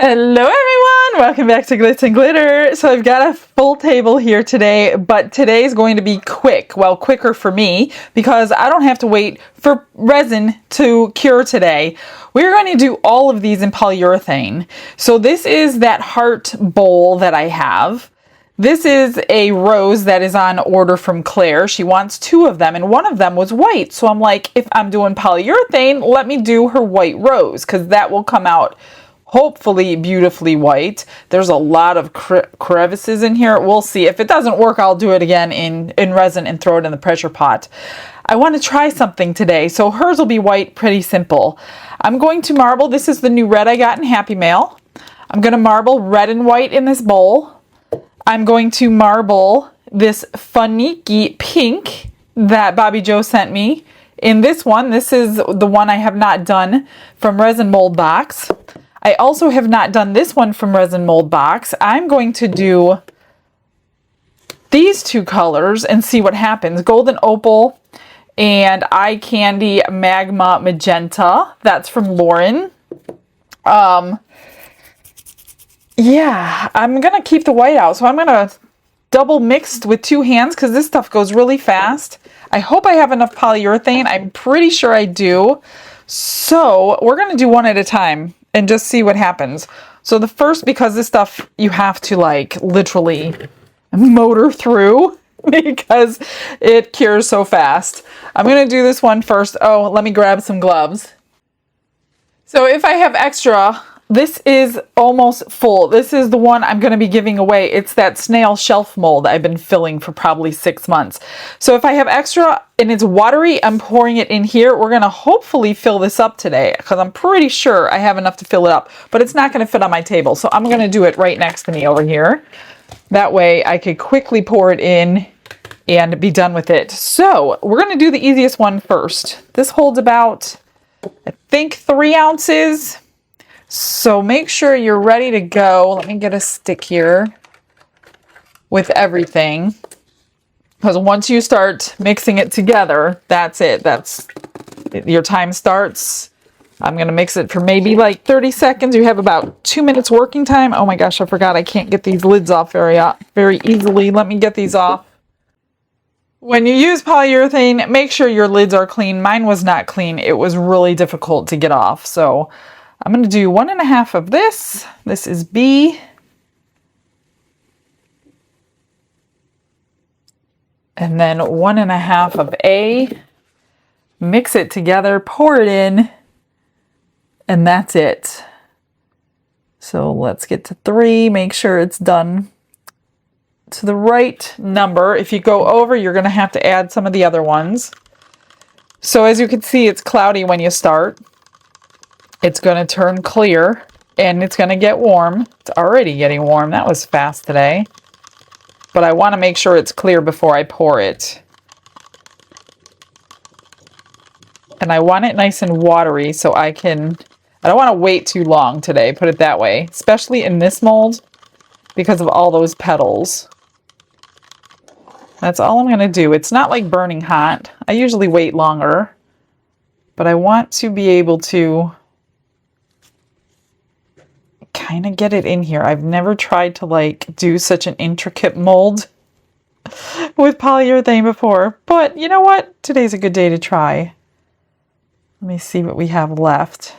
Hello everyone! Welcome back to Glitz and Glitter. So I've got a full table here today, but today's going to be quick. Well, quicker for me because I don't have to wait for resin to cure today. We're going to do all of these in polyurethane. So this is that heart bowl that I have. This is a rose that is on order from Claire. She wants 2 of them and one of them was white. So I'm like, if I'm doing polyurethane, let me do her white rose because that will come out hopefully beautifully white. There's a lot of crevices in here. We'll see. If it doesn't work, I'll do it again in resin and throw it in the pressure pot. I want to try something today. So hers will be white, pretty simple. I'm going to marble. This is the new red I got in Happy Mail. I'm going to marble red and white in this bowl. I'm going to marble this funny pink that Bobby Joe sent me in this one. This is the one I have not done from Resin Mold Box. I also have not done this one from Resin Mold Box. I'm going to do these 2 colors and see what happens. Golden Opal and Eye Candy Magma Magenta. That's from Lauren. Yeah, I'm going to keep the white out. So I'm going to double mix with 2 hands because this stuff goes really fast. I hope I have enough polyurethane. I'm pretty sure I do. So we're going to do one at a time and just see what happens. So the first, because this stuff you have to like literally motor through because it cures so fast. I'm going to do this one first. Oh, let me grab some gloves. So if I have extra, this is almost full. This is the one I'm going to be giving away. It's that snail shelf mold I've been filling for probably 6 months. So if I have extra and it's watery, I'm pouring it in here. We're going to hopefully fill this up today because I'm pretty sure I have enough to fill it up, but it's not going to fit on my table. So I'm going to do it right next to me over here. That way I could quickly pour it in and be done with it. So we're going to do the easiest one first. This holds about, I think, 3 ounces. So make sure you're ready to go. Let me get a stick here with everything. Because once you start mixing it together, that's it. That's your time starts. I'm going to mix it for maybe like 30 seconds. You have about 2 minutes working time. Oh my gosh, I forgot I can't get these lids off very easily. Let me get these off. When you use polyurethane, make sure your lids are clean. Mine was not clean. It was really difficult to get off. So I'm going to do 1.5 of this. This is B. And then 1.5 of A. Mix it together, pour it in, and that's it. So let's get to 3. Make sure it's done to the right number. If you go over, you're going to have to add some of the other ones. So as you can see, it's cloudy when you start. It's going to turn clear and it's going to get warm. It's already getting warm. That was fast today. But I want to make sure it's clear before I pour it. And I want it nice and watery so I don't want to wait too long today, put it that way. Especially in this mold because of all those petals. That's all I'm going to do. It's not like burning hot. I usually wait longer. But I want to be able to kind of get it in here. I've never tried to like do such an intricate mold with polyurethane before, but you know what? Today's a good day to try. Let me see what we have left.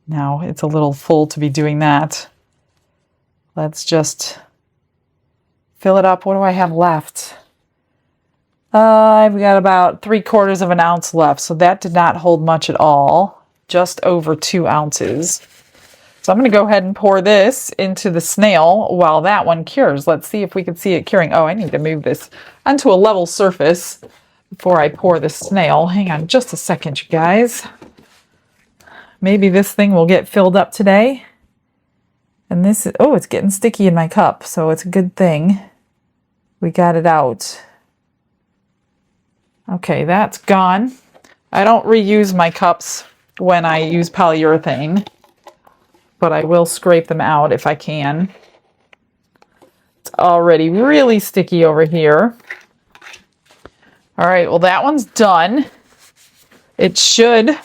Now it's a little full to be doing that. Let's just fill it up. What do I have left? I've got about 3/4 of an ounce left, so that did not hold much at all. Just over 2 ounces. So I'm going to go ahead and pour this into the snail while that one cures. Let's see if we can see it curing. Oh, I need to move this onto a level surface before I pour the snail. Hang on just a second, you guys. Maybe this thing will get filled up today. And this is, oh, it's getting sticky in my cup, so it's a good thing we got it out. Okay, that's gone. I don't reuse my cups when I use polyurethane, but I will scrape them out if I can. It's already really sticky over here. All right, well that one's done. It should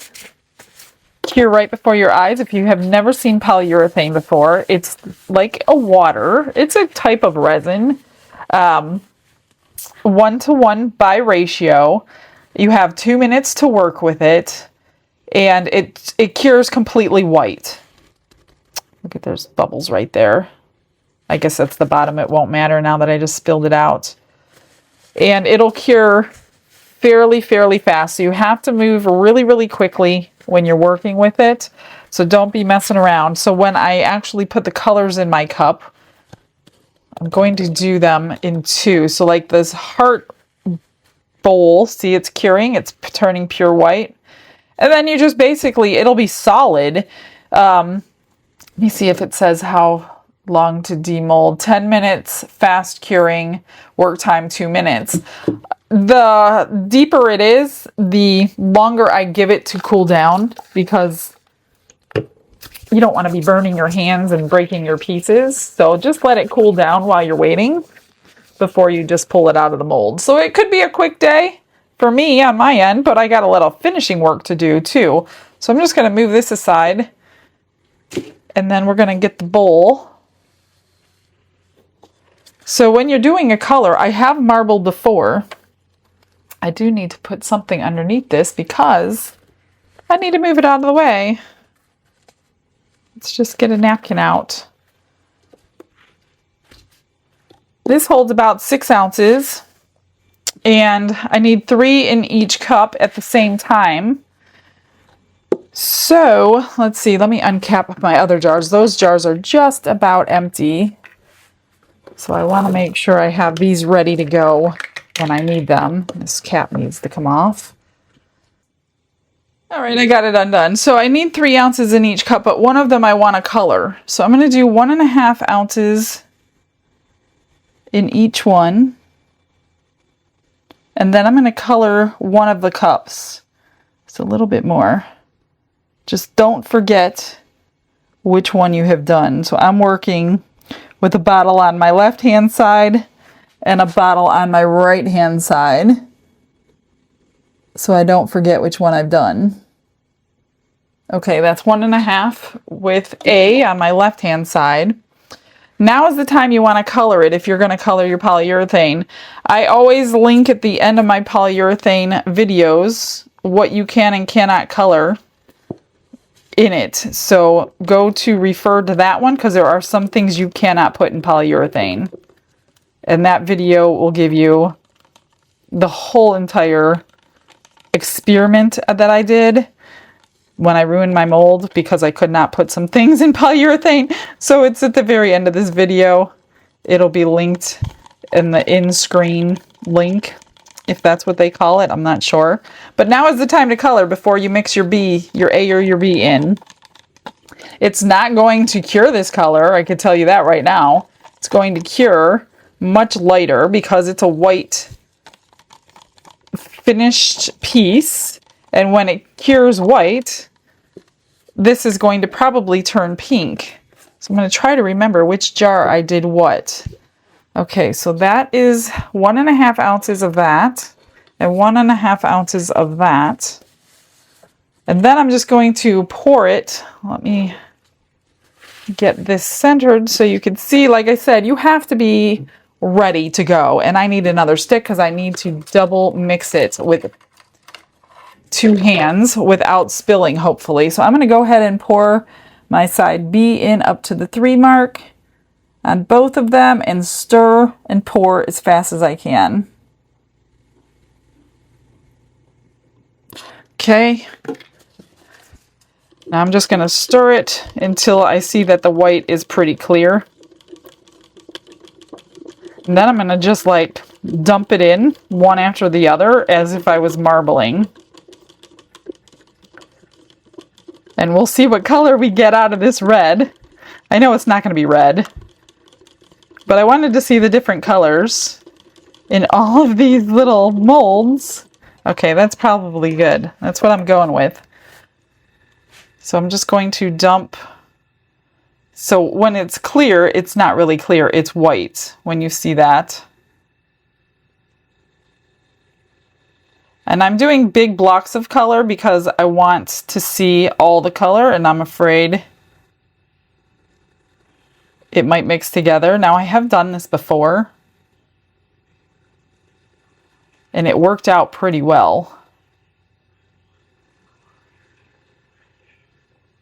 cure right before your eyes. If you have never seen polyurethane before, it's like a water. It's a type of resin. 1-to-1 by ratio. You have 2 minutes to work with it, and it cures completely white. Look at, there's bubbles right there. I guess that's the bottom. It won't matter now that I just spilled it out. And it'll cure fairly fast. So you have to move really quickly when you're working with it. So don't be messing around. So when I actually put the colors in my cup, I'm going to do them in 2. So like this heart bowl, see, it's curing, it's turning pure white. And then you just basically, it'll be solid. Let me see if it says how long to demold. 10 minutes, fast curing, work time 2 minutes. The deeper it is, the longer I give it to cool down, because you don't want to be burning your hands and breaking your pieces. So just let it cool down while you're waiting before you just pull it out of the mold. So it could be a quick day for me on my end, but I got a little finishing work to do too. So I'm just going to move this aside, and then we're going to get the bowl. So when you're doing a color, I have marbled before. I do need to put something underneath this because I need to move it out of the way. Let's just get a napkin out. This holds about 6 ounces, and I need 3 in each cup at the same time. So let's see, let me uncap my other jars. Those jars are just about empty. So I want to make sure I have these ready to go when I need them. This cap needs to come off. All right, I got it undone. So I need 3 ounces in each cup, but one of them I want to color. So I'm going to do 1.5 ounces in each one. And then I'm going to color one of the cups. It's a little bit more. Just don't forget which one you have done. So I'm working with a bottle on my left-hand side and a bottle on my right-hand side, so I don't forget which one I've done. Okay, that's 1.5 with A on my left-hand side. Now is the time you want to color it if you're going to color your polyurethane. I always link at the end of my polyurethane videos what you can and cannot color in it. So go to refer to that one, because there are some things you cannot put in polyurethane. And that video will give you the whole entire experiment that I did when I ruined my mold because I could not put some things in polyurethane. So it's at the very end of this video. It'll be linked in the in-screen link, if that's what they call it. I'm not sure. But now is the time to color before you mix your B, your A or your B in. It's not going to cure this color, I can tell you that right now. It's going to cure much lighter because it's a white finished piece. And when it cures white, this is going to probably turn pink. So I'm going to try to remember which jar I did what. Okay, so that is 1.5 ounces of that and 1.5 ounces of that. And then I'm just going to pour it. Let me get this centered so you can see. Like I said, you have to be ready to go. And I need another stick because I need to double mix it with 2 hands without spilling, hopefully. So I'm going to go ahead and pour my side B in up to the 3 mark on both of them and stir and pour as fast as I can. Okay. Now I'm just going to stir it until I see that the white is pretty clear. And then I'm going to just like dump it in one after the other as if I was marbling. And we'll see what color we get out of this red. I know it's not going to be red, but I wanted to see the different colors in all of these little molds. Okay, that's probably good. That's what I'm going with. So I'm just going to dump. So when it's clear, it's not really clear. It's white when you see that. And I'm doing big blocks of color because I want to see all the color, and I'm afraid it might mix together. Now, I have done this before, and it worked out pretty well.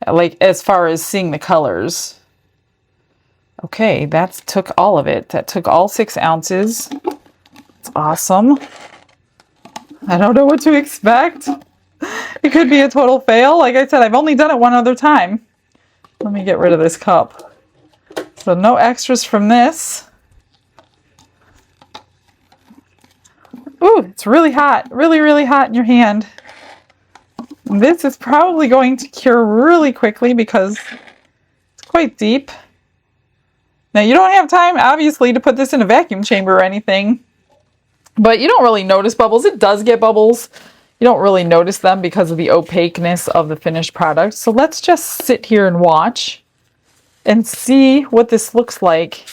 Like, as far as seeing the colors. Okay, that took all of it. That took all 6 ounces. It's awesome. I don't know what to expect. It could be a total fail. Like I said, I've only done it one other time. Let me get rid of this cup. So no extras from this. Ooh, it's really hot. Really, really hot in your hand. This is probably going to cure really quickly because it's quite deep. Now, you don't have time, obviously, to put this in a vacuum chamber or anything. But you don't really notice bubbles. It does get bubbles. You don't really notice them because of the opaqueness of the finished product. So let's just sit here and watch and see what this looks like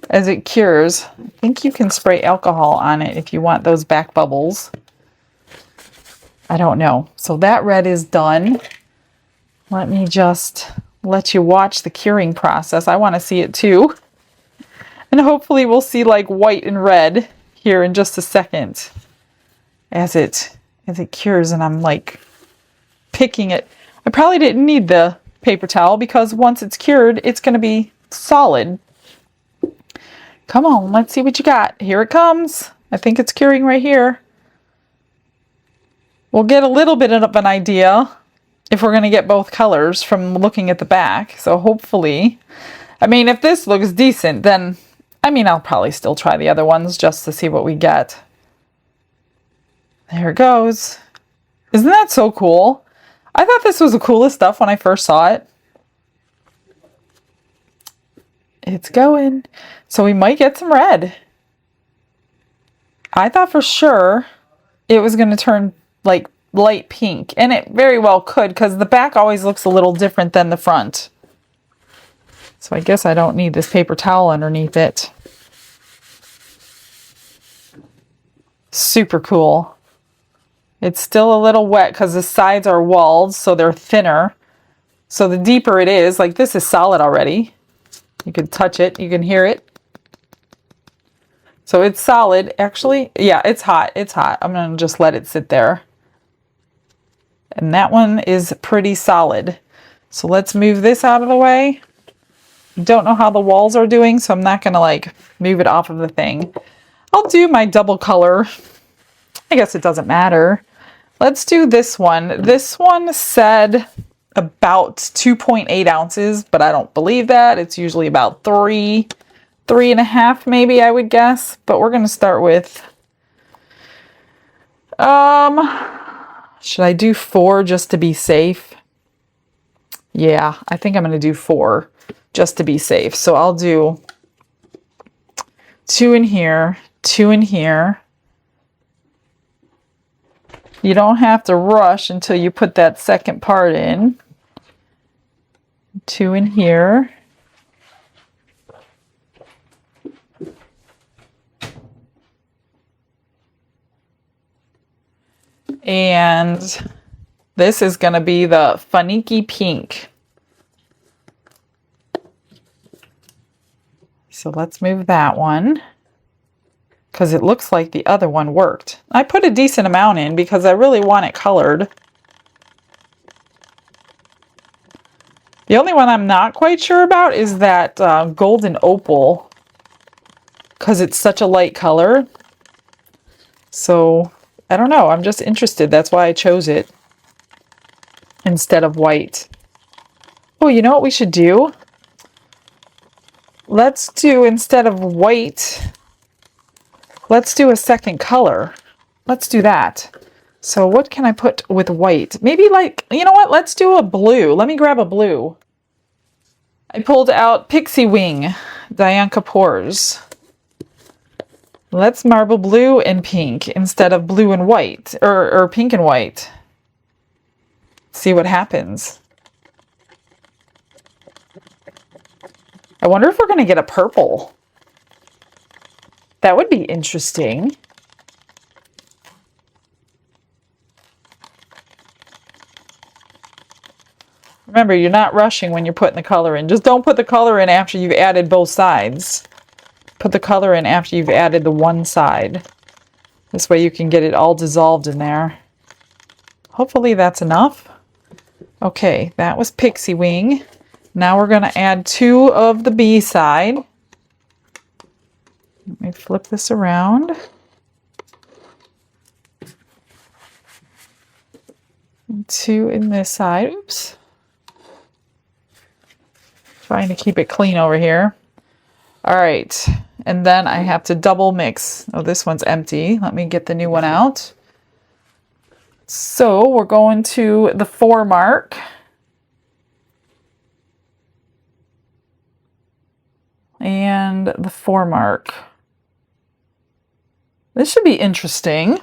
as it cures. I think you can spray alcohol on it if you want those back bubbles. I don't know. So that red is done. Let me just let you watch the curing process. I want to see it too. And hopefully we'll see like white and red here in just a second as it cures, and I'm like picking it. I probably didn't need the paper towel because once it's cured, it's going to be solid. Come on, let's see what you got. Here it comes. I think it's curing right here. We'll get a little bit of an idea if we're going to get both colors from looking at the back. So hopefully, I mean, if this looks decent, then I mean, I'll probably still try the other ones just to see what we get. There it goes. Isn't that so cool? I thought this was the coolest stuff when I first saw it. It's going. So we might get some red. I thought for sure it was going to turn like light pink. And it very well could because the back always looks a little different than the front. So I guess I don't need this paper towel underneath it. Super cool. It's still a little wet because the sides are walled, so they're thinner. So the deeper it is, like this is solid already. You can touch it, you can hear it. So it's solid. Actually, yeah, it's hot. It's hot. I'm going to just let it sit there. And that one is pretty solid. So let's move this out of the way. Don't know how the walls are doing, so I'm not going to like move it off of the thing. I'll do my double color. I guess it doesn't matter. Let's do this one. This one said about 2.8 ounces, but I don't believe that. It's usually about 3.5 maybe, I would guess. But we're going to start with, should I do 4 just to be safe? Yeah, I think I'm going to do 4. Just to be safe. So I'll do 2 in here, 2 in here. You don't have to rush until you put that second part in. 2 in here. And this is going to be the Funky Pink. So let's move that one because it looks like the other one worked. I put a decent amount in because I really want it colored. The only one I'm not quite sure about is that golden opal because it's such a light color. So I don't know. I'm just interested. That's why I chose it instead of white. Oh, you know what we should do? Let's do, instead of white, let's do a second color. Let's do that. So what can I put with white? Maybe like, you know what? Let's do a blue. Let me grab a blue. I pulled out Pixie Wing, Diane Kapoor's. Let's marble blue and pink instead of blue and white, or pink and white. See what happens. I wonder if we're going to get a purple. That would be interesting. Remember, you're not rushing when you're putting the color in. Just don't put the color in after you've added both sides. Put the color in after you've added the one side. This way you can get it all dissolved in there. Hopefully that's enough. Okay, that was Pixie Wing. Now we're going to add 2 of the bee side. Let me flip this around. 2 in this side. Oops. Trying to keep it clean over here. All right, and then I have to double mix. Oh, this one's empty. Let me get the new one out. So we're going to the 4 mark. And the 4 mark. This should be interesting.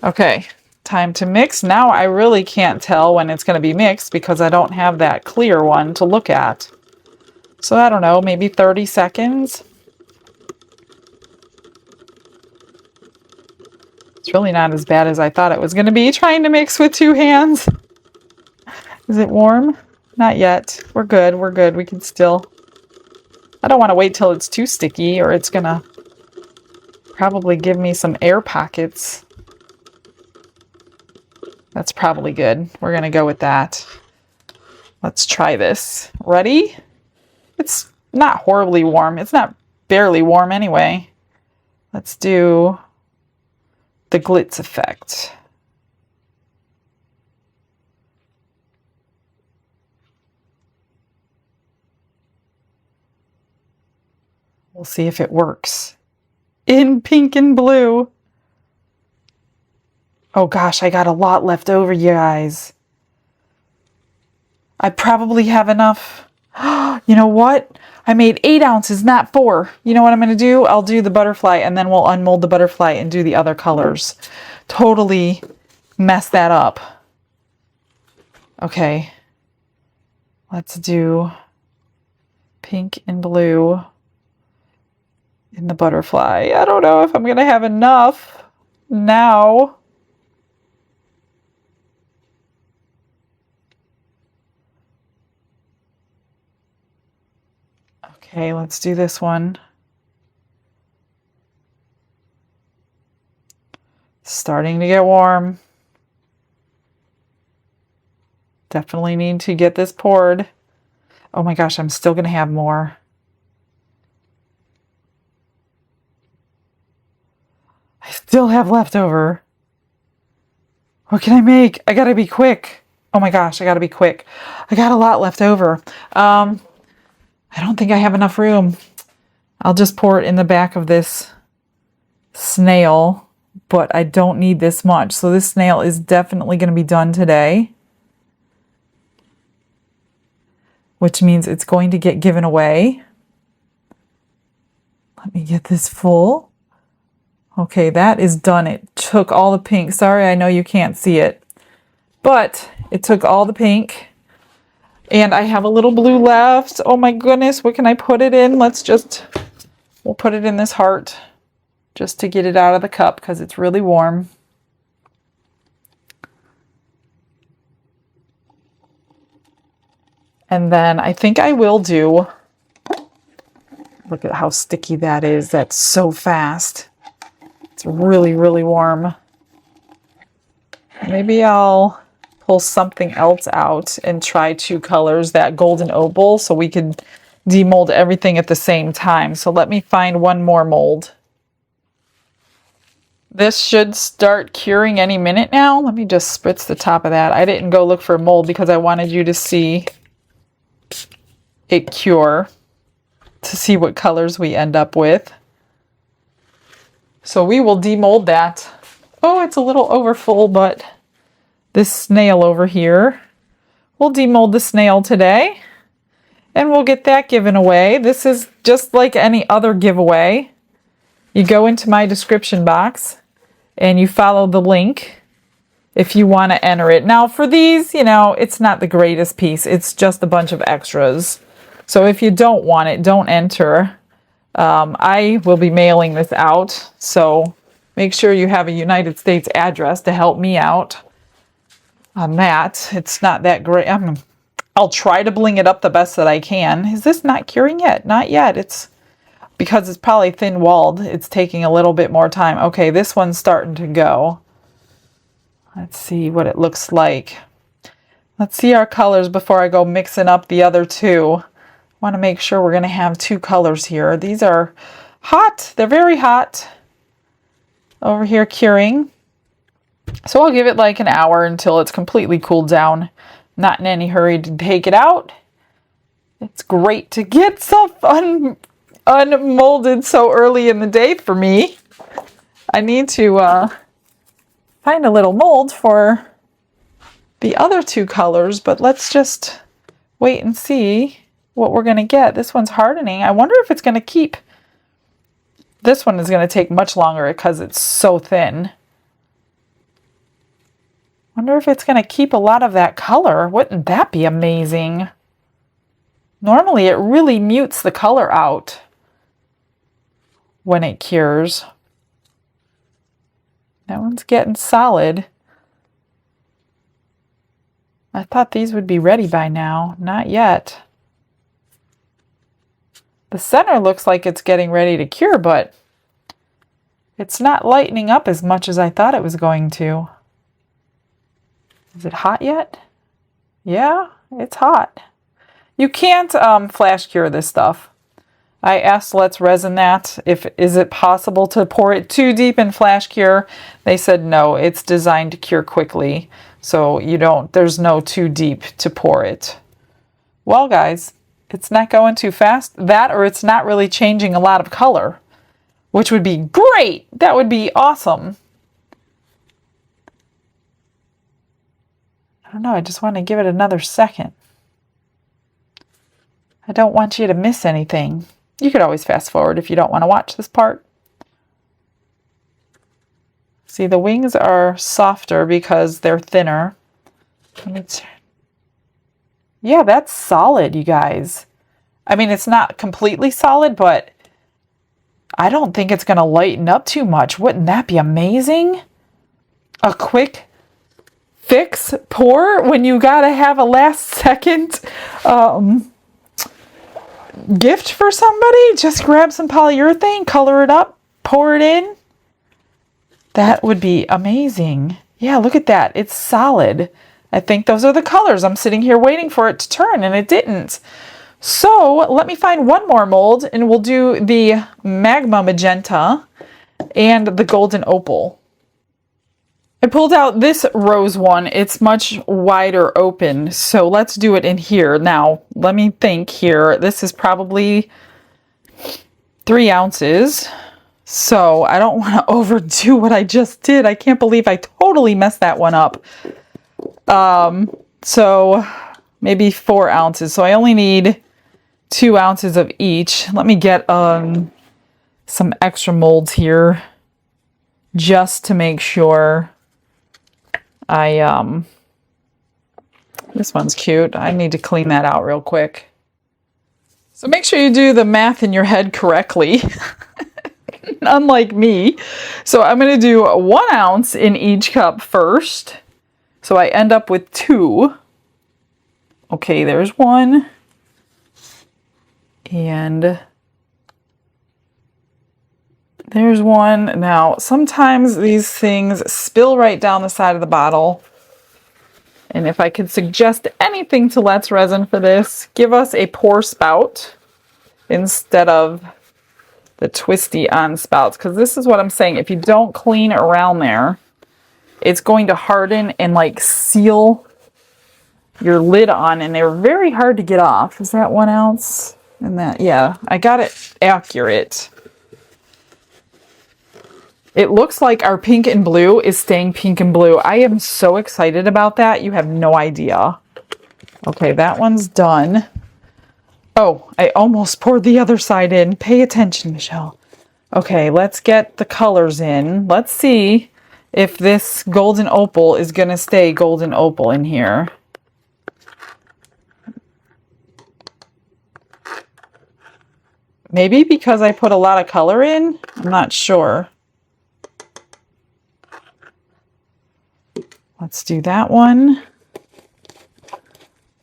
Okay, time to mix. Now I really can't tell when it's going to be mixed because I don't have that clear one to look at. So I don't know, maybe 30 seconds. It's really not as bad as I thought it was going to be trying to mix with 2 hands. Is it warm? Not yet. We're good. We're good. We can still... I don't want to wait till it's too sticky or it's going to probably give me some air pockets. That's probably good. We're going to go with that. Let's try this. Ready? It's not horribly warm. It's not barely warm anyway. Let's do the glitz effect. We'll see if it works. In pink and blue. Oh gosh, I got a lot left over, you guys. I probably have enough. You know what? I made 8 ounces, not 4. You know what I'm going to do? I'll do the butterfly and then we'll unmold the butterfly and do the other colors. Totally mess that up. Okay. Let's do pink and blue in the butterfly. I don't know if I'm going to have enough now. Okay, let's do this one. Starting to get warm. Definitely need to get this poured. Oh my gosh, I'm still going to have more. I still have leftover. What can I make? I gotta be quick. Oh my gosh, I gotta be quick. I got a lot left over. I don't think I have enough room. I'll just pour it in the back of this snail, but I don't need this much. So this snail is definitely going to be done today, which means it's going to get given away. Let me get this full. Okay, that is done. It took all the pink. Sorry, I know you can't see it, but it took all the pink. And I have a little blue left. Oh my goodness, what can I put it in? We'll put it in this heart just to get it out of the cup because it's really warm. And then I think I will do, look at how sticky that is. That's so fast. It's really, really warm. Maybe I'll pull something else out and try 2 colors, that golden opal, so we can demold everything at the same time. So let me find one more mold. This should start curing any minute now. Let me just spritz the top of that. I didn't go look for a mold because I wanted you to see it cure, to see what colors we end up with. So we will demold that. Oh, it's a little overfull, but this snail over here, we'll demold the snail today and we'll get that given away. This is just like any other giveaway. You go into my description box and you follow the link if you want to enter it. Now for these, you know, it's not the greatest piece. It's just a bunch of extras. So if you don't want it, don't enter. I will be mailing this out. So make sure you have a United States address to help me out on that. It's not that great. I'm I'll try to bling it up the best that I can. Is this not curing yet? Not yet. It's because it's probably thin walled. It's taking a little bit more time. Okay, this one's starting to go. Let's see what it looks like. Let's see our colors before I go mixing up the other two. I want to make sure we're going to have two colors here. These are hot. They're very hot. Over here curing. So I'll give it like an hour until it's completely cooled down. Not in any hurry to take it out. It's great to get stuff unmolded so early in the day for me. I need to find a little mold for the other two colors, but let's just wait and see what we're going to get. This one's hardening. I wonder if it's going to keep. This one is going to take much longer because it's so thin. Wonder if it's going to keep a lot of that color. Wouldn't that be amazing? Normally it really mutes the color out when it cures. That one's getting solid. I thought these would be ready by now. Not yet. The center looks like it's getting ready to cure, but it's not lightening up as much as I thought it was going to. Is it hot yet? Yeah, it's hot. You can't flash cure this stuff. I asked Let's Resin that is it possible to pour it too deep in flash cure. They said no, it's designed to cure quickly. So there's no too deep to pour it. Well guys, it's not going too fast. That or it's not really changing a lot of color, which would be great. That would be awesome. I don't know, I just want to give it another second. I don't want you to miss anything. You could always fast forward if you don't want to watch this part. See, the wings are softer because they're thinner. Yeah, that's solid, you guys. I mean, it's not completely solid, but I don't think it's going to lighten up too much. Wouldn't that be amazing? A quick fix pour when you gotta have a last second gift for somebody. Just grab some polyurethane, color it up, pour it in. That would be amazing. Yeah, look at that. It's solid. I think those are the colors. I'm sitting here waiting for it to turn and it didn't. So let me find one more mold and we'll do the magma magenta and the golden opal. I pulled out this rose one. It's much wider open, so let's do it in here. Now, let me think here. This is probably 3 ounces, so I don't want to overdo what I just did. I can't believe I totally messed that one up. So maybe 4 ounces. So I only need 2 ounces of each. Let me get some extra molds here just to make sure. This one's cute. I need to clean that out real quick. So make sure you do the math in your head correctly, unlike me. So I'm going to do 1 ounce in each cup first. So I end up with 2. Okay, there's 1. And there's 1. Now, sometimes these things spill right down the side of the bottle. And if I could suggest anything to Let's Resin for this, give us a pour spout instead of the twisty on spouts. Because this is what I'm saying. If you don't clean around there, it's going to harden and like seal your lid on. And they're very hard to get off. Is that 1 ounce? And that, yeah, I got it accurate. It looks like our pink and blue is staying pink and blue. I am so excited about that. You have no idea. Okay, that one's done. Oh, I almost poured the other side in. Pay attention, Michelle. Okay, let's get the colors in. Let's see if this golden opal is going to stay golden opal in here. Maybe because I put a lot of color in? I'm not sure. Let's do that one.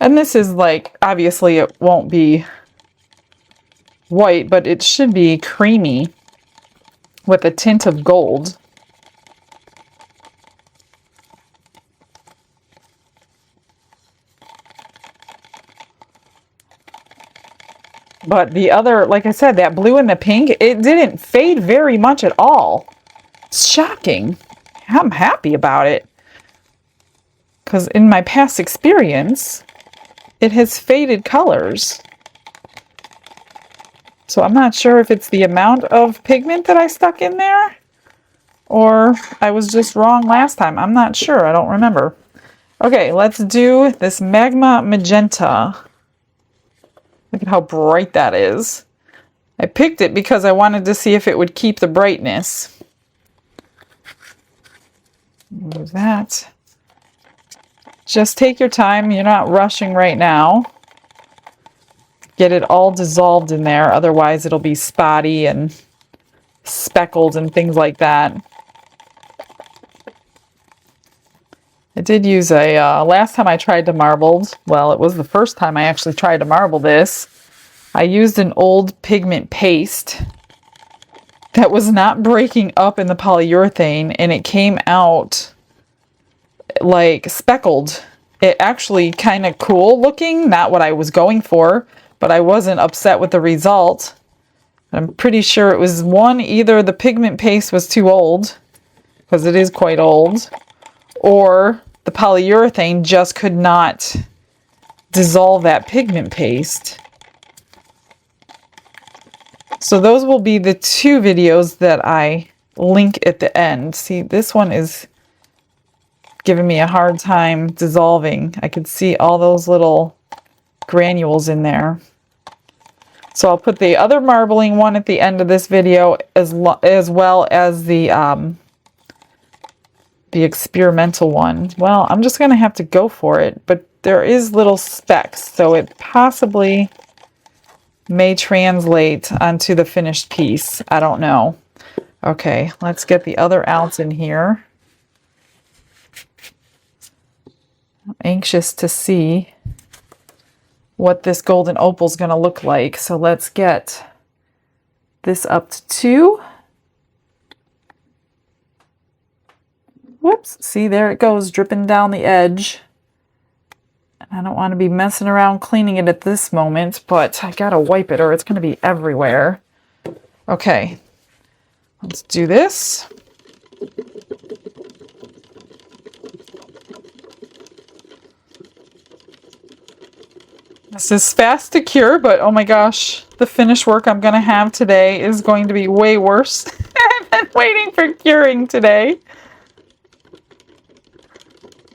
And this is like, obviously it won't be white, but it should be creamy with a tint of gold. But the other, like I said, that blue and the pink, it didn't fade very much at all. It's shocking. I'm happy about it. Because in my past experience, it has faded colors. So I'm not sure if it's the amount of pigment that I stuck in there, or I was just wrong last time. I'm not sure. I don't remember. Okay, let's do this Magma Magenta. Look at how bright that is. I picked it because I wanted to see if it would keep the brightness. Move that. Just take your time. You're not rushing right now. Get it all dissolved in there. Otherwise, it'll be spotty and speckled and things like that. I did use a, last time I tried to marble, well, it was the first time I actually tried to marble this. I used an old pigment paste that was not breaking up in the polyurethane, and it came out like speckled. It actually kind of cool looking, not what I was going for, but I wasn't upset with the result. I'm pretty sure it was either the pigment paste was too old, because it is quite old, or the polyurethane just could not dissolve that pigment paste. So those will be the two videos that I link at the end. See, this one is giving me a hard time dissolving. I could see all those little granules in there. So I'll put the other marbling one at the end of this video, as well as the experimental one. Well, I'm just going to have to go for it, but there is little specks, so it possibly may translate onto the finished piece. I don't know. Okay, let's get the other ounce in here. I'm anxious to see what this golden opal is going to look like. So let's get this up to 2. Whoops, see, there it goes, dripping down the edge. I don't want to be messing around cleaning it at this moment, but I gotta wipe it or it's going to be everywhere. Okay, let's do this. This is fast to cure, but oh my gosh, the finished work I'm going to have today is going to be way worse than waiting for curing today.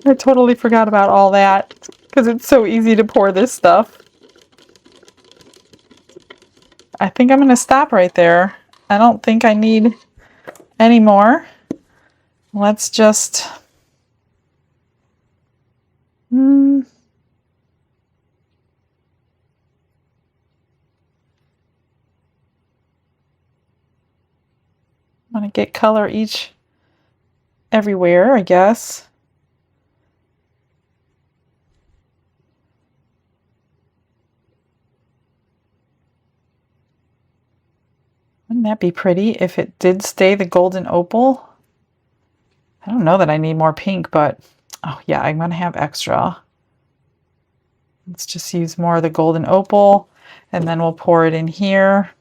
I totally forgot about all that because it's so easy to pour this stuff. I think I'm going to stop right there. I don't think I need any more. Let's just... I'm going to get color everywhere, I guess. Wouldn't that be pretty if it did stay the golden opal? I don't know that I need more pink, but oh yeah, I'm going to have extra. Let's just use more of the golden opal, and then we'll pour it in here.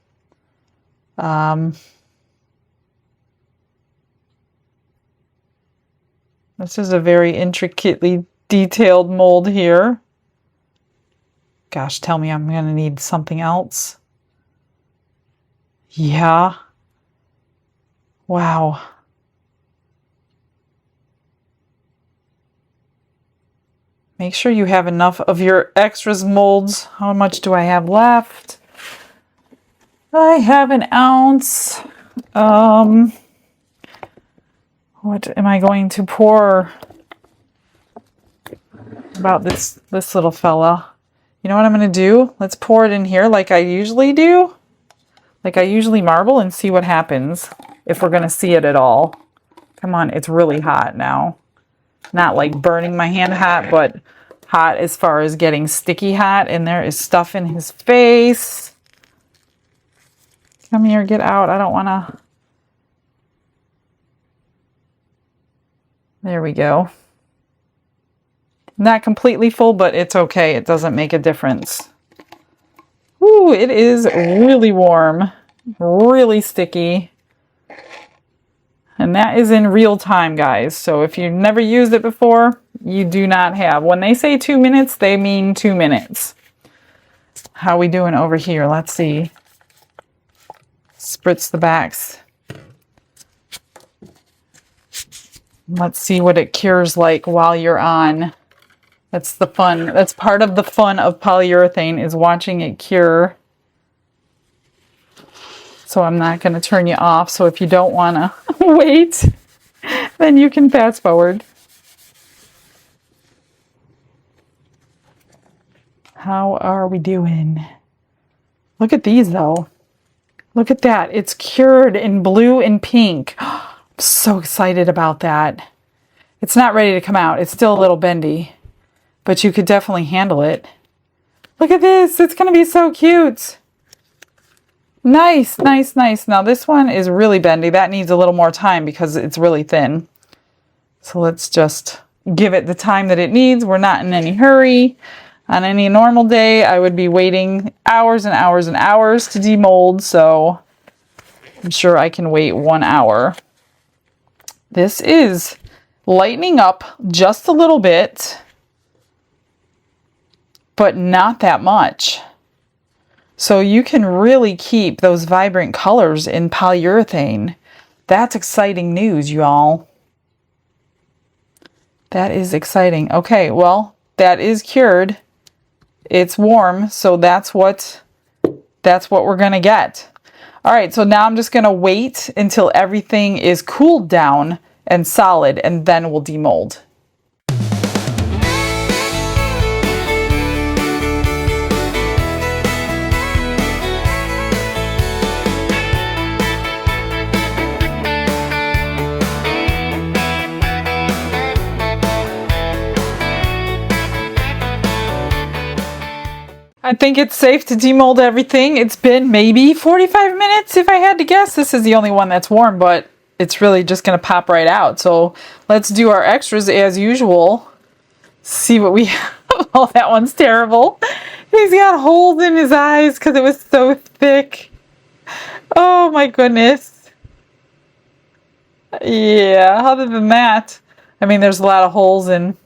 This is a very intricately detailed mold here. Gosh, tell me I'm going to need something else. Yeah. Wow. Make sure you have enough of your extras molds. How much do I have left? I have an ounce. What am I going to pour about this little fella? You know what I'm going to do? Let's pour it in here like I usually do. Like I usually marble, and see what happens if we're going to see it at all. Come on, it's really hot now. Not like burning my hand hot, but hot as far as getting sticky hot, and there is stuff in his face. Come here, get out. I don't want to. There we go. Not completely full, but it's okay. It doesn't make a difference. Ooh, it is really warm, really sticky. And that is in real time, guys. So if you've never used it before, you do not have. When they say 2 minutes, they mean 2 minutes. How we doing over here? Let's see. Spritz the backs. Let's see what it cures like while you're on. That's the fun. That's part of the fun of polyurethane, is watching it cure. So I'm not going to turn you off. So if you don't want to wait, then you can fast forward. How are we doing? Look at these though. Look at that. It's cured in blue and pink. I'm so excited about that. It's not ready to come out. It's still a little bendy, but you could definitely handle it. Look at this. It's going to be so cute. Nice, nice, nice. Now this one is really bendy. That needs a little more time because it's really thin. So let's just give it the time that it needs. We're not in any hurry. On any normal day, I would be waiting hours and hours and hours to demold. So I'm sure I can wait 1 hour. This is lightening up just a little bit, but not that much. So you can really keep those vibrant colors in polyurethane. That's exciting news, y'all. That is exciting. Okay, well, that is cured. It's warm, so that's what we're gonna get. All right, so now I'm just gonna wait until everything is cooled down and solid, and then we'll demold. I think it's safe to demold everything. It's been maybe 45 minutes if I had to guess. This is the only one that's warm, but it's really just going to pop right out. So let's do our extras as usual. See what we have. Oh, that one's terrible. He's got holes in his eyes because it was so thick. Oh my goodness. Yeah, other than that, I mean, there's a lot of holes in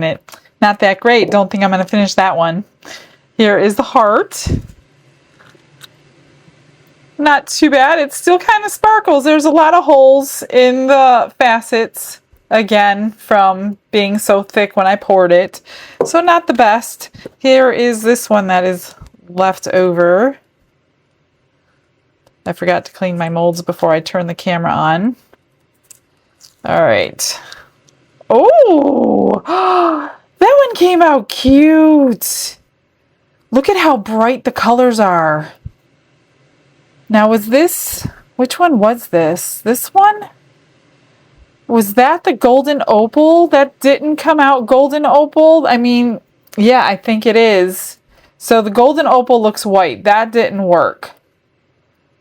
it. Not that great. Don't think I'm going to finish that one. Here is the heart. Not too bad. It still kind of sparkles. There's a lot of holes in the facets, again, from being so thick when I poured it. So not the best. Here is this one that is left over. I forgot to clean my molds before I turn the camera on. All right. Oh, that one came out cute. Look at how bright the colors are. Now, was this, which one was this? This one? Was that the golden opal that didn't come out golden opal? I mean, yeah, I think it is. So the golden opal looks white. That didn't work.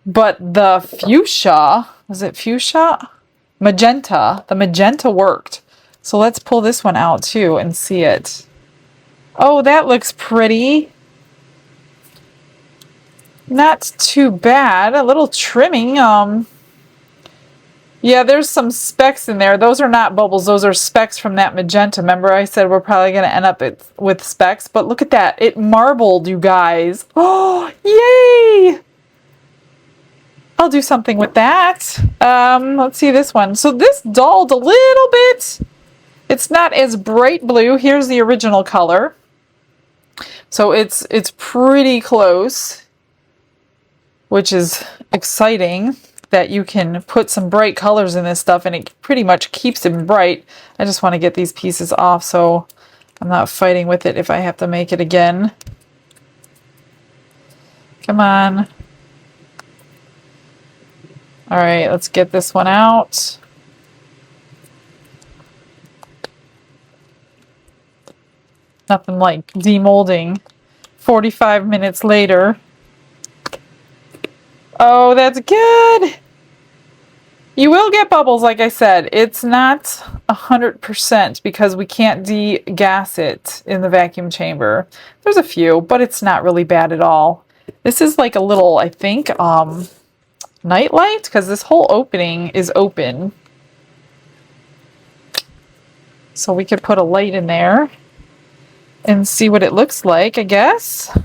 But the fuchsia, was it fuchsia? Magenta. The magenta worked. So let's pull this one out too and see it. Oh, that looks pretty. Not too bad. A little trimming. Yeah, there's some specks in there. Those are not bubbles. Those are specks from that magenta. Remember I said we're probably going to end up with specks. But look at that. It marbled, you guys. Oh, yay! I'll do something with that. Let's see this one. So this dulled a little bit. It's not as bright blue. Here's the original color. So it's pretty close, which is exciting that you can put some bright colors in this stuff and it pretty much keeps them bright. I just want to get these pieces off so I'm not fighting with it if I have to make it again. Come on. All right, let's get this one out. Nothing like demolding 45 minutes later. Oh, that's good. You will get bubbles, like I said. It's not 100% because we can't degas it in the vacuum chamber. There's a few, but it's not really bad at all. This is like a little, I think, night light, because this whole opening is open. So we could put a light in there and see what it looks like, I guess.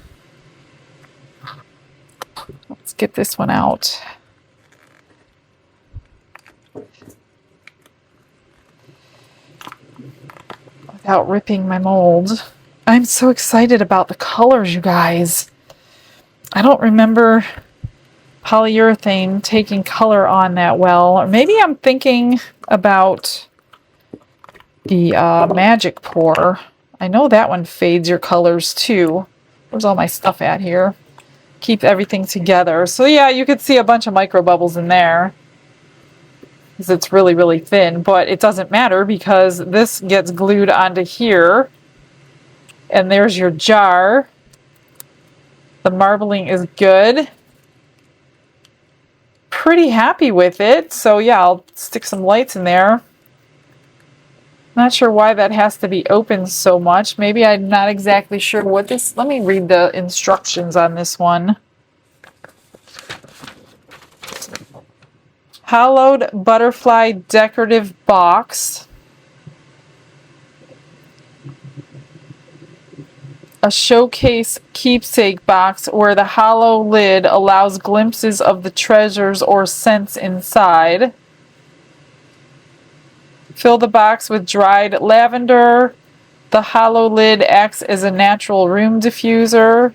Let's get this one out. Without ripping my mold. I'm so excited about the colors, you guys. I don't remember polyurethane taking color on that well. Or maybe I'm thinking about the magic pour. I know that one fades your colors too. Where's all my stuff at here? Keep everything together. So yeah, you could see a bunch of micro bubbles in there. Because it's really, really thin. But it doesn't matter because this gets glued onto here. And there's your jar. The marbling is good. Pretty happy with it. So yeah, I'll stick some lights in there. Not sure why that has to be open so much. Maybe I'm not exactly sure what this... Let me read the instructions on this one. Hollowed butterfly decorative box. A showcase keepsake box where the hollow lid allows glimpses of the treasures or scents inside. Fill the box with dried lavender. The hollow lid acts as a natural room diffuser.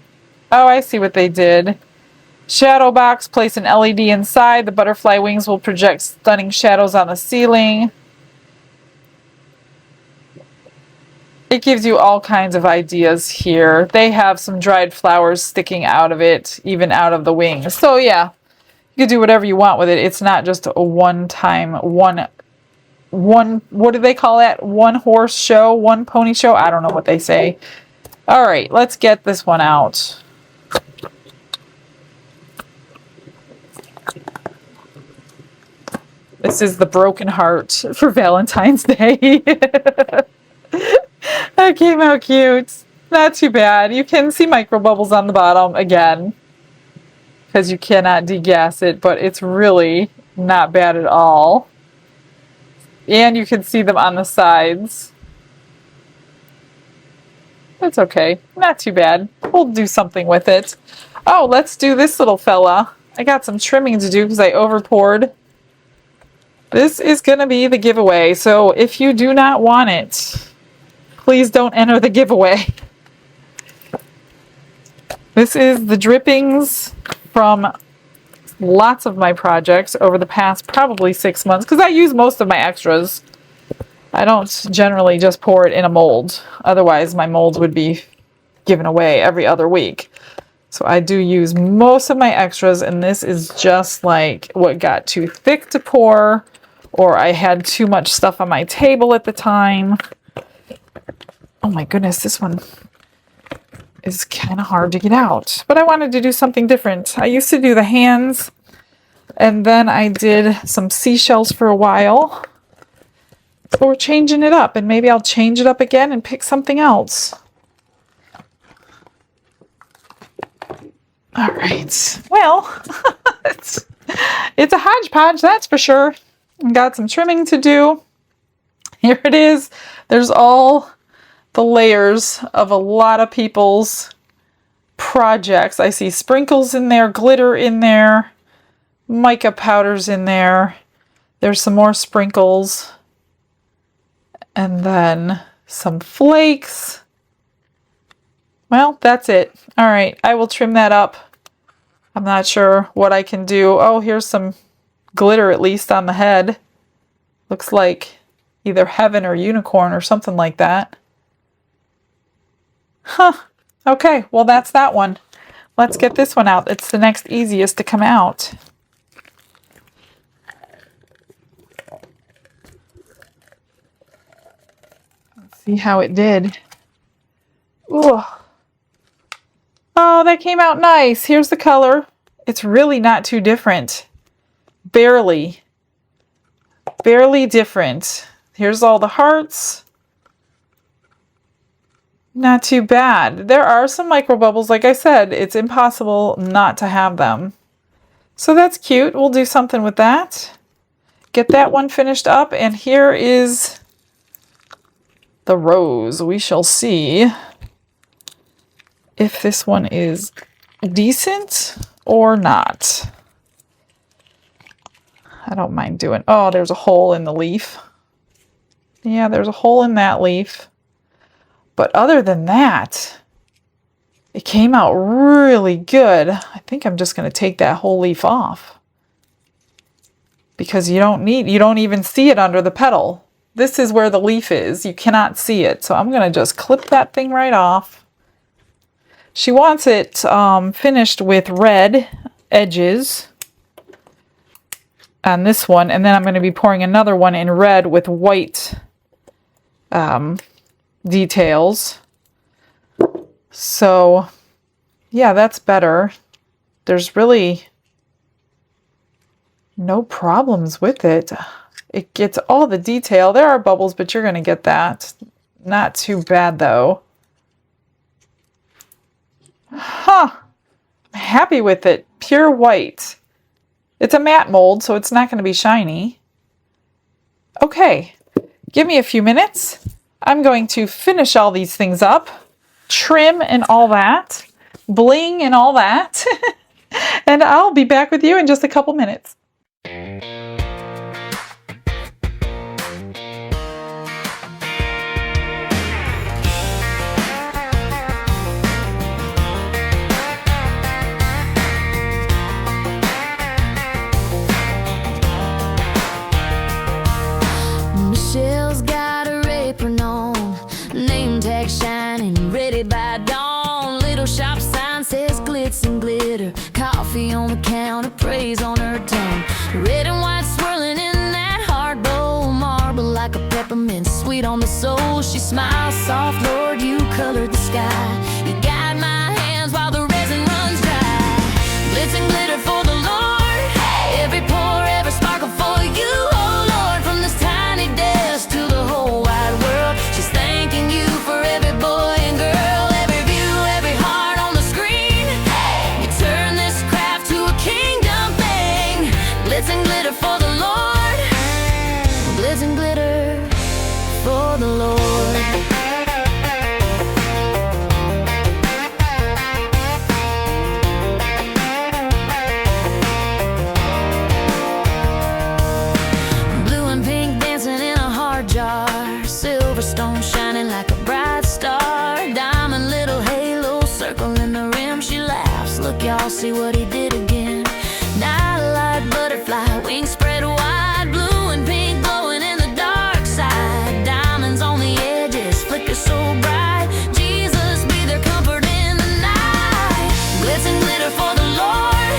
Oh, I see what they did. Shadow box, place an LED inside. The butterfly wings will project stunning shadows on the ceiling. It gives you all kinds of ideas here. They have some dried flowers sticking out of it, even out of the wings. So yeah, you can do whatever you want with it. It's not just a one-time, one, what do they call that? One horse show, one pony show? I don't know what they say. All right, let's get this one out. This is the broken heart for Valentine's Day. That came out cute. Not too bad. You can see micro bubbles on the bottom again because you cannot degas it, but it's really not bad at all. And you can see them on the sides. That's okay. Not too bad. We'll do something with it. Oh, let's do this little fella. I got some trimming to do because I over poured. This is going to be the giveaway. So if you do not want it, please don't enter the giveaway. This is the drippings from lots of my projects over the past probably 6 months because I use most of my extras. I don't generally just pour it in a mold. Otherwise, my molds would be given away every other week. So I do use most of my extras, and this is just like what got too thick to pour, or I had too much stuff on my table at the time. Oh my goodness, this one is kind of hard to get out. But I wanted to do something different. I used to do the hands, and then I did some seashells for a while. So we're changing it up, and maybe I'll change it up again and pick something else. All right. Well, it's a hodgepodge, that's for sure. Got some trimming to do. Here it is. There's all the layers of a lot of people's projects. I see sprinkles in there, glitter in there, mica powders in there. There's some more sprinkles. And then some flakes. Well, that's it. All right, I will trim that up. I'm not sure what I can do. Oh, here's some glitter at least on the head. Looks like either heaven or unicorn or something like that. Huh. Okay, well that's that one. Let's get this one out. It's the next easiest to come out. Let's see how it did. Ugh. Oh, that came out nice. Here's the color. It's really not too different. Barely. Barely different. Here's all the hearts. Not too bad. There are some micro bubbles. Like I said, it's impossible not to have them. So that's cute. We'll do something with that. Get that one finished up. And here is the rose. We shall see if this one is decent or not. I don't mind doing... Oh, there's a hole in the leaf. Yeah, there's a hole in that leaf. But other than that, it came out really good. I think I'm just going to take that whole leaf off. Because you don't even see it under the petal. This is where the leaf is. You cannot see it. So I'm going to just clip that thing right off. She wants it finished with red edges on this one. And then I'm going to be pouring another one in red with white details. So, yeah, that's better. There's really no problems with it. It gets all the detail. There are bubbles, but you're going to get that. Not too bad, though. Huh. I'm happy with it. Pure white. It's a matte mold, so it's not going to be shiny. Okay. Give me a few minutes. I'm going to finish all these things up. Trim and all that. Bling and all that. And I'll be back with you in just a couple minutes. Michelle's got her apron on, name tag shining, ready by dawn. Little shop sign says glitz and glitter, coffee on the counter, praise on her tongue. Red and white swirling in that hard bowl, marble like a peppermint, sweet on the soul. She smiles soft, Lord, you colored the sky. You guide my hands while the resin runs dry. Glitz and glitter for the Lord, every pour, every sparkle for you, oh Lord. From this tiny desk to the whole wide world, she's thanking you for every boy and girl, every view, every heart on the screen. You turn this craft to a kingdom thing. Glitz and glitter for the Lord, glitz and glitter for the Lord. Blue and pink dancing in a hard jar, silver stone shining like a bright star, diamond little halo circling the rim. She laughs, look y'all, see what he did again. Nightlight butterfly, wings spread wide, blue and pink glowing in the dark side. Diamonds on the edges flicker so bright. Jesus be their comfort in the night. Glitz and glitter for the Lord,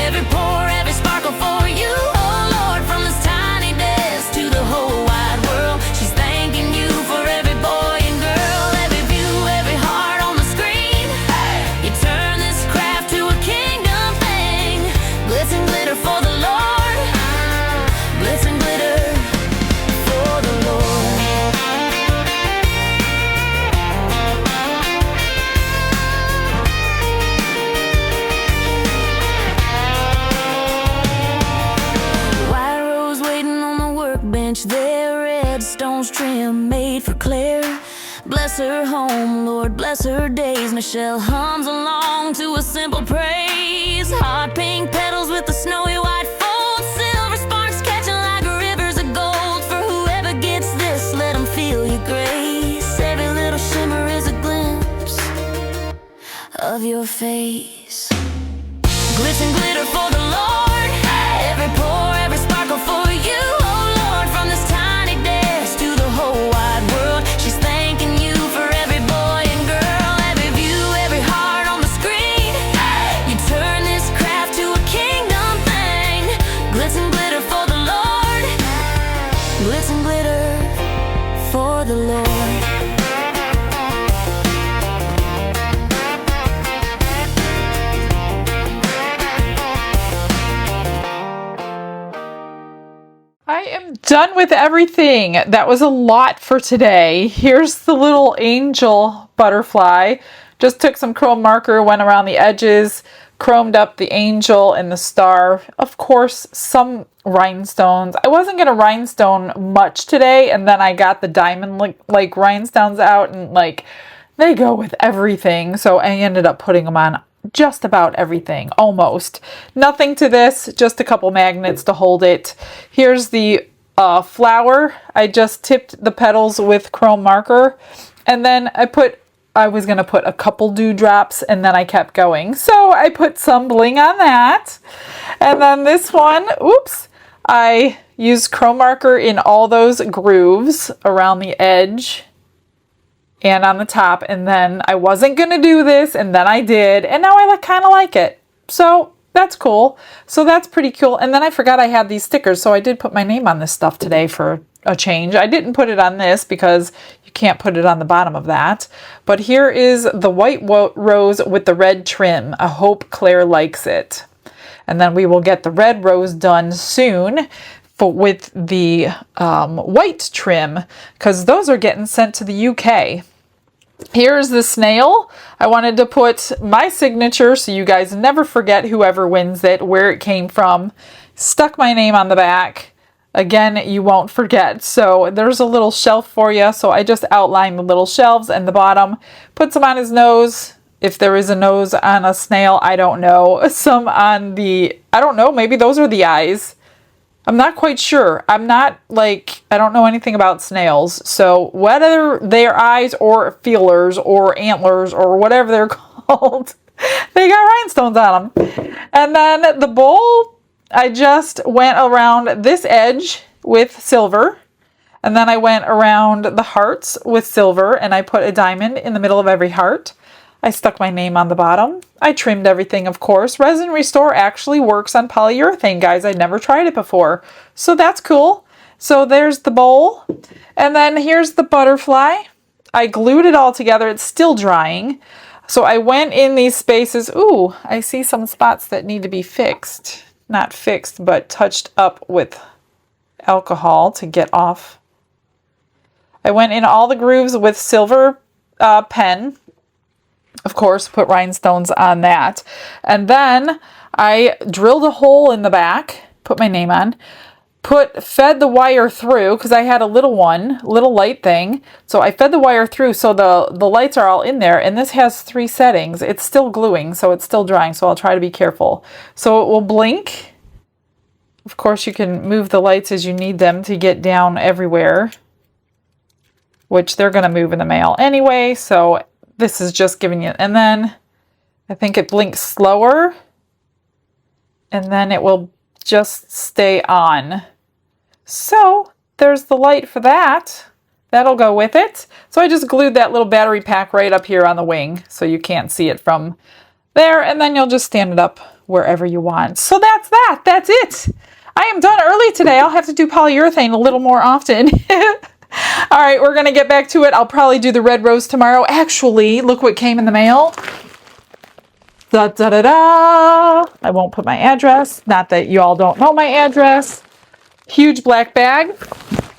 every pour, every sparkle for you, oh Lord. From this tiny desk to the whole wide world, she's thanking you for every boy and girl, every view, every heart on the screen. You turn this craft to a kingdom thing. Glitz and glitter for the Lord, glitz and glitter for the Lord. White rose waiting on the workbench there, red stones trim made for Claire. Bless her home, Lord, bless her days. Michelle hums along to a simple praise. Hot pink petals with the snowy white folds, silver sparks catching like rivers of gold. For whoever gets this, let them feel your grace. Every little shimmer is a glimpse of your face. Glitz and glitter for the Lord, every pour, every sparkle for you, oh Lord. From this tiny desk to the whole wide world, she's thanking you for every boy and girl, every view, every heart on the screen. You turn this craft to a kingdom thing. Glitz and glitter for the Lord, glitz and glitter for the Lord. done with everything. That was a lot for today. Here's the little angel butterfly. Just took some chrome marker, went around the edges, chromed up the angel and the star. Of course, some rhinestones. I wasn't going to rhinestone much today, and then I got the diamond like rhinestones out, and like they go with everything. So I ended up putting them on just about everything, almost. Nothing to this, just a couple magnets to hold it. Here's the flower. I just tipped the petals with chrome marker, and then I was going to put a couple dewdrops, and then I kept going. So I put some bling on that. And then this one, oops, I used chrome marker in all those grooves around the edge and on the top. And then I wasn't going to do this, and then I did. And now I kind of like it. So that's cool. So that's pretty cool. And then I forgot I had these stickers. So I did put my name on this stuff today for a change. I didn't put it on this because you can't put it on the bottom of that. But here is the white rose with the red trim. I hope Claire likes it. And then we will get the red rose done soon with the white trim, because those are getting sent to the UK. Here's the snail. I wanted to put my signature so you guys never forget, whoever wins it, where it came from. Stuck my name on the back. Again, you won't forget. So there's a little shelf for you. So I just outlined the little shelves and the bottom. Put some on his nose. If there is a nose on a snail, I don't know. Some on the, I don't know, maybe those are the eyes. I'm not quite sure. I don't know anything about snails. So whether they're eyes or feelers or antlers or whatever they're called, they got rhinestones on them. And then the bowl, I just went around this edge with silver. And then I went around the hearts with silver, and I put a diamond in the middle of every heart. I stuck my name on the bottom. I trimmed everything, of course. Resin Restore actually works on polyurethane, guys. I'd never tried it before. So that's cool. So there's the bowl. And then here's the butterfly. I glued it all together. It's still drying. So I went in these spaces. Ooh, I see some spots that need to be fixed. Not fixed, but touched up with alcohol to get off. I went in all the grooves with silver pen. Of course, put rhinestones on that. And then I drilled a hole in the back, put my name on, fed the wire through, because I had a little light thing. So I fed the wire through, so the lights are all in there. And this has 3 settings. It's still gluing, so it's still drying. So I'll try to be careful. So it will blink. Of course, you can move the lights as you need them to get down everywhere, which they're going to move in the mail anyway. So this is just giving you, and then I think it blinks slower, and then it will just stay on. So there's the light for that. That'll go with it. So I just glued that little battery pack right up here on the wing so you can't see it from there, and then you'll just stand it up wherever you want. So that's that. That's it. I am done early today. I'll have to do polyurethane a little more often. All right, we're going to get back to it. I'll probably do the red rose tomorrow. Actually, look what came in the mail. Da, da, da, da. I won't put my address. Not that you all don't know my address. Huge black bag.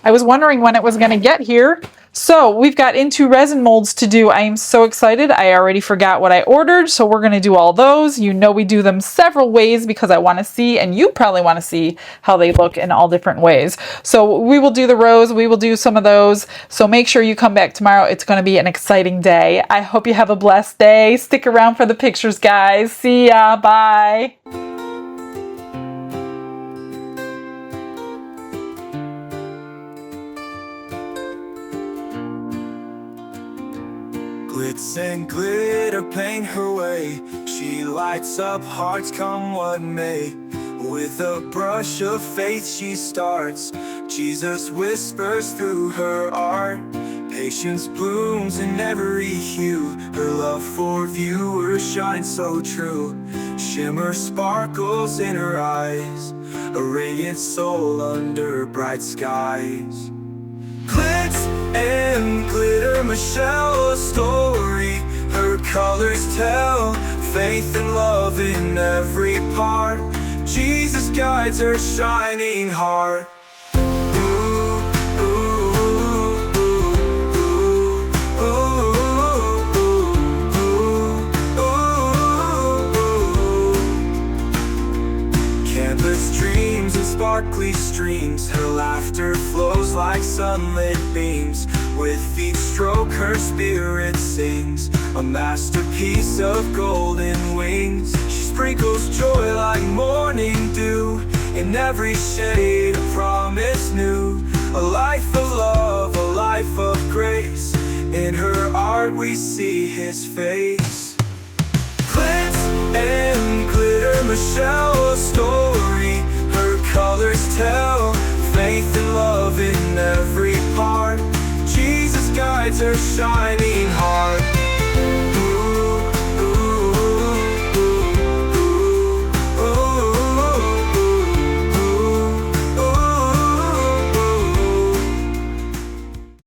I was wondering when it was going to get here. So we've got into resin molds to do. I am so excited. I already forgot what I ordered. So we're going to do all those. You know, we do them several ways because I want to see, and you probably want to see how they look in all different ways. So we will do the rose. We will do some of those. So make sure you come back tomorrow. It's going to be an exciting day. I hope you have a blessed day. Stick around for the pictures, guys. See ya. Bye. Glitz and glitter paint her way. She lights up hearts come what may. With a brush of faith she starts. Jesus whispers through her art. Patience blooms in every hue. Her love for viewers shines so true. Shimmer sparkles in her eyes. A radiant soul under bright skies. Glitz and glitter, Michelle, a story. Her colors tell faith and love in every part. Jesus guides her shining heart. Ooh. daily streams. Her laughter flows like sunlit beams. With each stroke her spirit sings, a masterpiece of golden wings. She sprinkles joy like morning dew, in every shade a promise new. A life of love, a life of grace, in her art we see his face. Glitz and glitter, Michelle, a story. Her colors tell faith and love in every part. Jesus guides her shining heart.